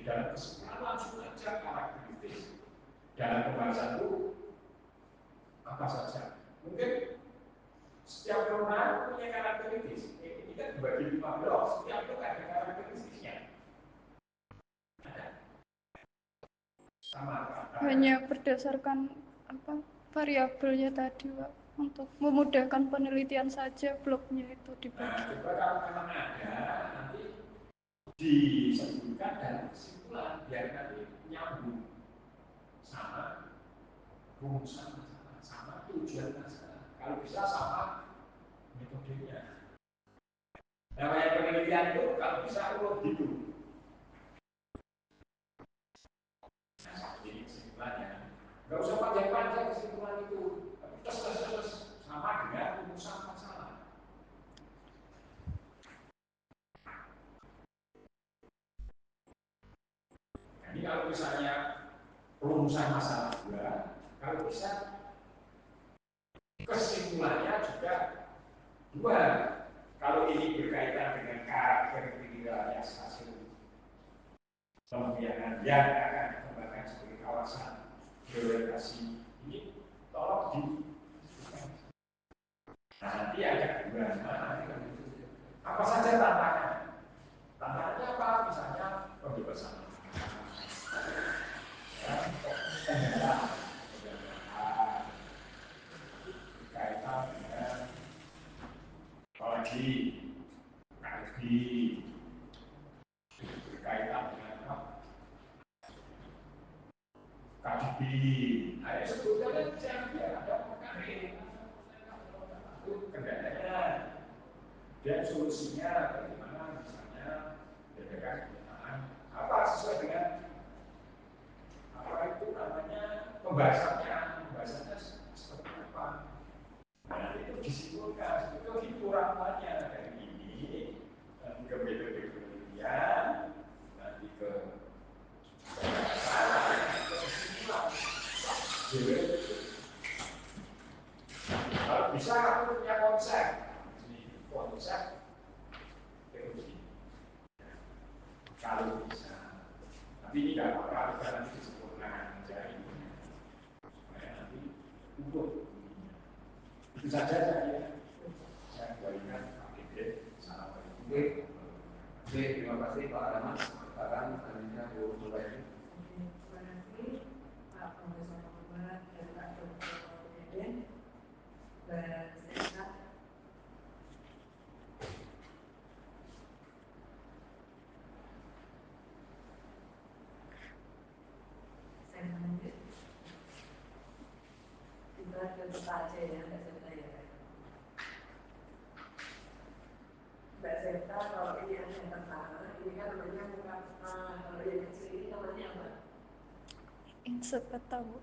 dalam kesimpulan langsung aja karakteristis dalam pembahasan itu apa saja. Mungkin setiap perumahan punya karakteristis. Ini kan dibagi 5 blok, setiap blok ada karakteristisnya. Sama. Hanya berdasarkan apa variabelnya tadi, Pak, untuk memudahkan penelitian saja bloknya itu dibagi. Nah, coba kalau memang ada nanti disebutkan dalam kesimpulan biar nanti nyambung sama rumusan masalah, sama tujuan masalah. Kalau bisa sama metodenya. Namanya penelitian itu kalau bisa urut gitu. Nah, seperti ini kesimpulannya. Nggak usah panjang-panjang kesimpulan itu, tapi terus sama dengan rumusan masalah. Jadi kalau misalnya rumusan masalah juga, kalau bisa kesimpulannya juga dua. Kalau ini berkaitan dengan karakter pikiran yang hasil pembiaran yang akan dikembangkan sebagai kawasan geolokasi ini, tolong di nanti ada dua. Apa saja tantangan? Tantangannya apa? Misalnya pembebasan kendaraan berkaitan dengan apalagi KFD berkaitan dengan apa? KDB. Nah, sebetulnya biar ada kendalanya dan solusinya bagaimana, misalnya bedakan kebenaran apa sesuai dengan apa itu namanya pembahasannya seperti apa. Nah, itu disimpulkan itu hiburannya dari ini nanti ke metode penelitian, nanti ke kesimpulan. Kalau bisa aku punya konsep teori kalau bisa, tapi ini nggak apa-apa, kita nanti disempurnakan aja ini supaya nanti utuh. Itu saja saya kembalikan Pak Gede. Assalamualaikum. Oke, terima kasih Pak Rahmat. Sekarang selanjutnya Bu Nuraini. Terima kasih Pak Profesor Muhammad dan Pak Dr. Deden. Bersehat. Saya lanjut. Kita ke peta aja ya, Mbak Serta ya. Mbak Serta, kalau ini ada peta, ini kan namanya muka peta. Kalau yang kecil ini namanya apa? Insert peta, Bu.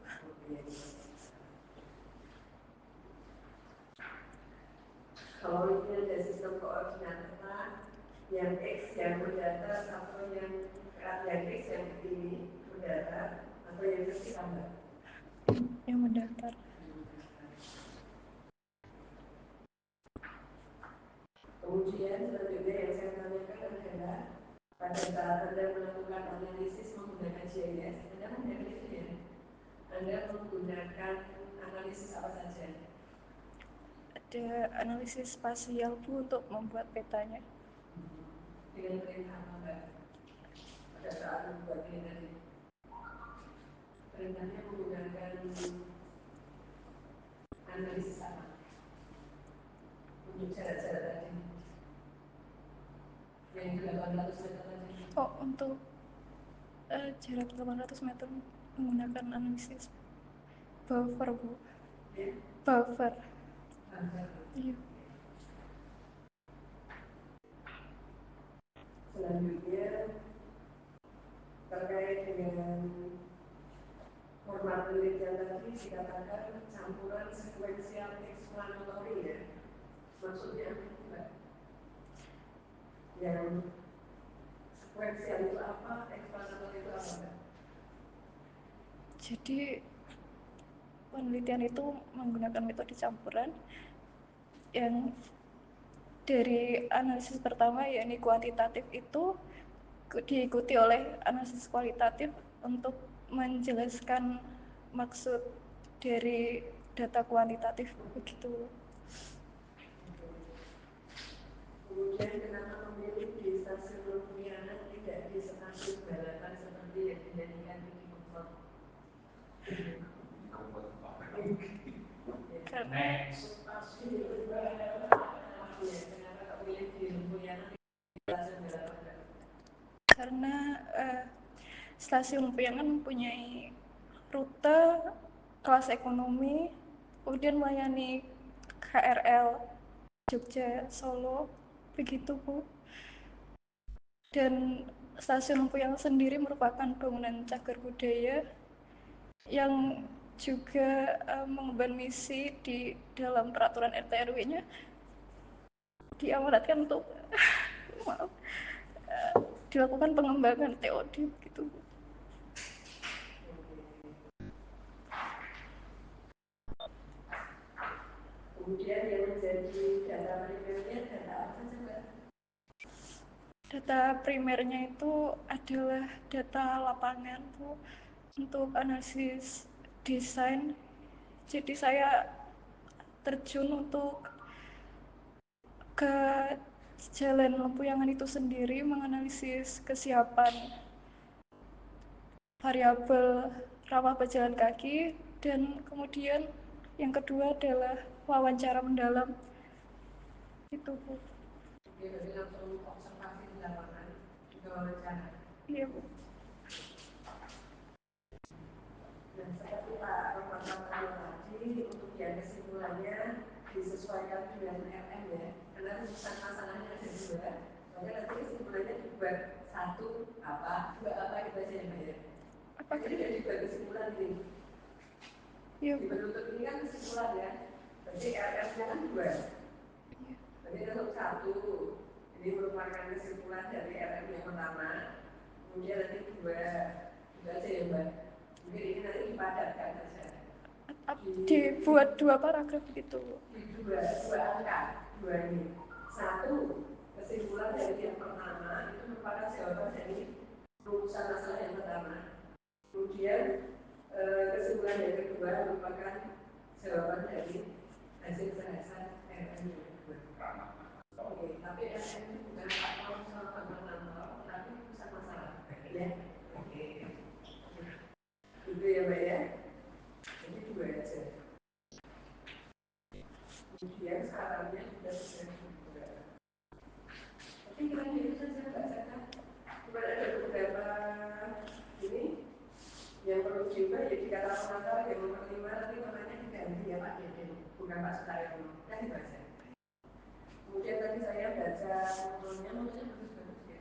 Kalau ini ada sistem koordinat peta, yang X yang mendatar atau yang X yang ini mendatar atau yang kecil tambah? Yang mendatar. Kemudian selanjutnya yang saya tanyakan adalah pada saat Anda melakukan analisis menggunakan GIS, Anda menggunakan itu ya? Anda menggunakan analisis apa saja? Ada analisis spasial, Bu, untuk membuat petanya. Dengan perintah apa, Mbak? Pada saat membuat ini tadi, perintahnya menggunakan analisis apa? Untuk jarak-jarak tadi yang 800 meter tadi. Oh, untuk jarak 800 meter menggunakan analisis buffer, Bu. Ya? Buffer. Iya. Selanjutnya terkait dengan format penelitian tadi dikatakan campuran sekuensial explanatory ya. Maksudnya Mbak? Yang sekuensial itu apa, explanatory itu apa, Mbak? Jadi penelitian itu menggunakan metode campuran yang dari analisis pertama, yakni kuantitatif itu diikuti oleh analisis kualitatif untuk menjelaskan maksud dari data kuantitatif begitu. Kemudian kenapa memilih di stasiun Lumpiana tidak di stasiun Balapan seperti yang dijadikan di Kompor? Next. Kenapa memilih di Lumpiana di stasiun Balapan? Karena stasiun Lumpiana mempunyai rute kelas ekonomi, kemudian melayani KRL Jogja Solo, begitu Bu. Dan stasiun Lumpiana sendiri merupakan bangunan cagar budaya yang juga mengemban misi di dalam peraturan RT RW-nya diamanatkan untuk dilakukan pengembangan TOD begitu Bu. Kemudian yang menjadi data primernya data apa saja Mbak? Data primernya itu adalah data lapangan Bu, untuk analisis desain. Jadi saya terjun untuk ke Jalan Lempuyangan itu sendiri, menganalisis kesiapan variabel ramah pejalan kaki, dan kemudian yang kedua adalah wawancara mendalam. Itu Bu. Oke, berarti langsung observasi di lapangan, juga wawancara. Iya Bu. Dan seperti Pak Roman tadi, untuk yang kesimpulannya disesuaikan dengan RM ya, karena rumusan masalahnya ada dua, maka nanti kesimpulannya dibuat satu apa, dua apa itu aja ya Mbak ya. Jadi sudah dibuat kesimpulan ini. Iya Di Bu. penutup ini kan kesimpulan ya, berarti RM-nya kan dua. Berarti untuk satu, ini merupakan kesimpulan dari RM yang pertama, kemudian nanti dua, itu aja ya Mbak. Mungkin ini nanti dipadatkan saja. Dibuat 2 paragraf gitu. Di dua angka, dua ini. Satu, kesimpulan dari yang pertama itu merupakan jawaban dari rumusan masalah yang pertama. Kemudian kesimpulan yang kedua merupakan jawaban dari hasil bahasan RM yang kedua. Oke, tapi RM itu bukan Pak Tom sama Pak Bernardo, tapi rumusan masalah. Ya, oke. Itu ya Mbak ya. Jadi dua aja. Kemudian sarannya sudah juga. Tapi kira-kira itu saja Mbak Saka. Cuma ada beberapa ini yang perlu diubah ya di kata pengantar yang nomor 5 nanti namanya diganti ya Pak Deden, bukan Pak Sutaryono. Kan dibaca. Kemudian tadi saya baca motonya bagus-bagus ya.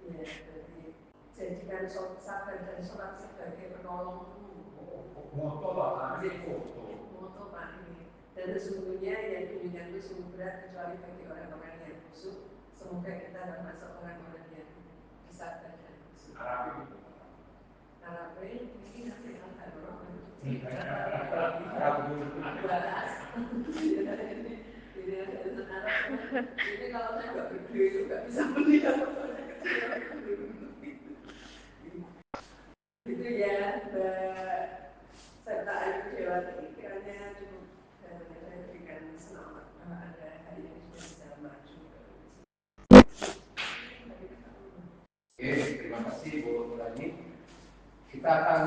Iya, berarti jadikan sabar dan sholat sebagai penolong. Moto lah, foto. Moto Pak ini. Dan sesungguhnya yang demikian itu sungguh berat kecuali bagi orang-orang yang busuk. Semoga kita termasuk orang-orang yang bersabar dan busuk. Arabe ini nanti akan ini kalau saya nggak gede itu nggak bisa melihat itu ya Mbak serta Ayu Dewati kiranya cukup dan saya berikan selamat bahwa ada hari yang sudah bisa maju. Oke, terima kasih Bu Rani. Kita akan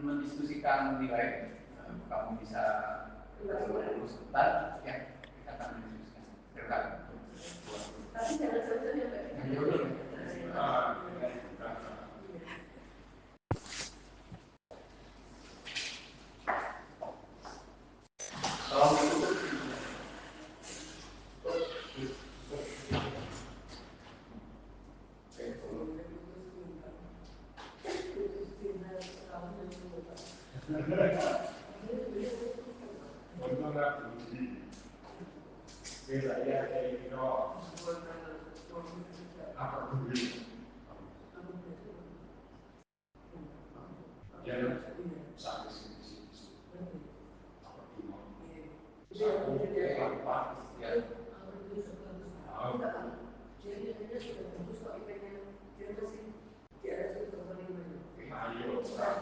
mendiskusikan nilai. Kamu bisa dulu sebentar, ya. Kita akan mendiskusikan. Silakan. Tapi jangan jauh-jauh ya Mbak. Dulu.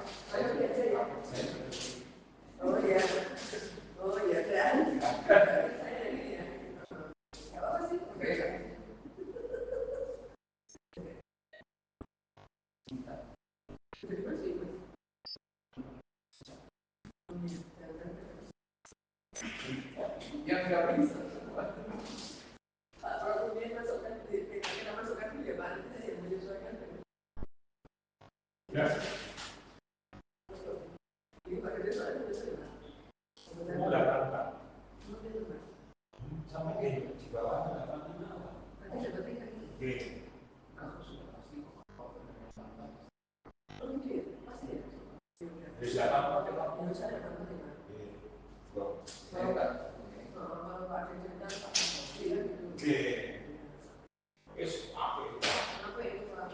Saya Oh, iya, saya. saya Oh iya. Oh iya, dan saya ini ya. Nggak apa sih? oke. Terima kasih, Mas. Yang nggak bisa. Kalau kemudian masukkan kita masukkan dia Pak, kita yang menyesuaikan. Ya, Ini Pak Gede soalnya menyesuaikan. udah kan. Mungkin itu Mas. Sama kayak di bawah ada Nanti dapat tingkat ini. Oke. Aku sudah pasti. Oh gitu ya? Pasti ya? Bisa apa? Ya, saya dapat tingkat. Saya enggak. Kalau Pak Gede cerita Pak pasti ya gitu. Oke. Wis apa itu? Apa itu Pak?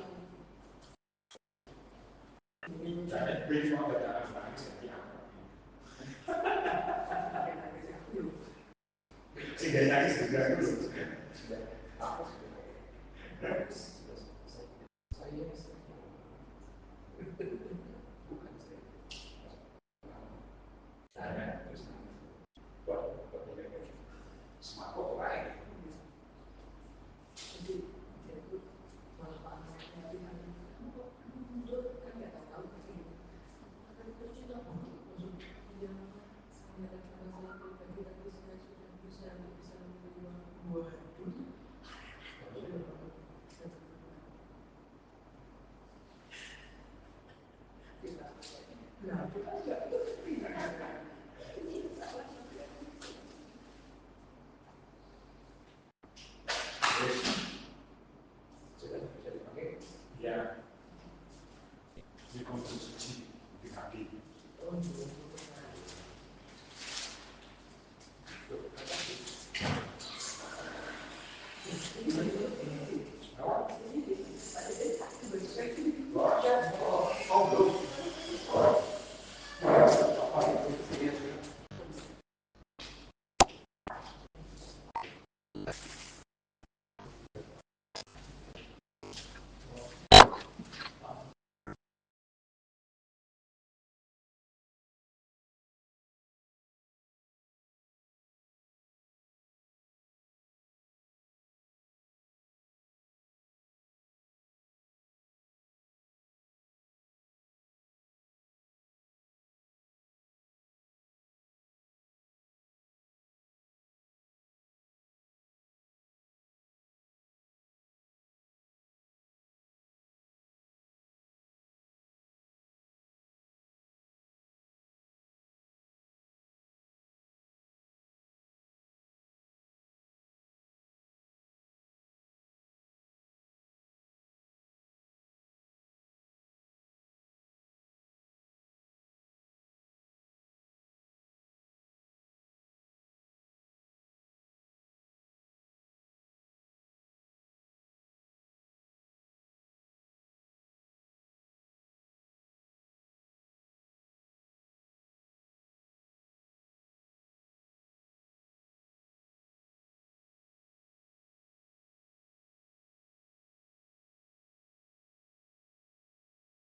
Jadi beli mau ada anak jadi apa? Sehingga nangis juga dulu. Aku sudah. Saya bukan saya. Ada terus. Wah, semakin baik. Jadi, itu malah Pak Ahmad yang bilang, kamu kok mundur kan nggak tahu begini. Akan terus juga maksud yang saya akan masalah pribadi tapi saya sudah berusaha untuk bisa menerima. Waduh. Nah, itu kan nggak ini salah. sudah bisa dipakai. Ya. Ini konsumsi di kaki. Oh,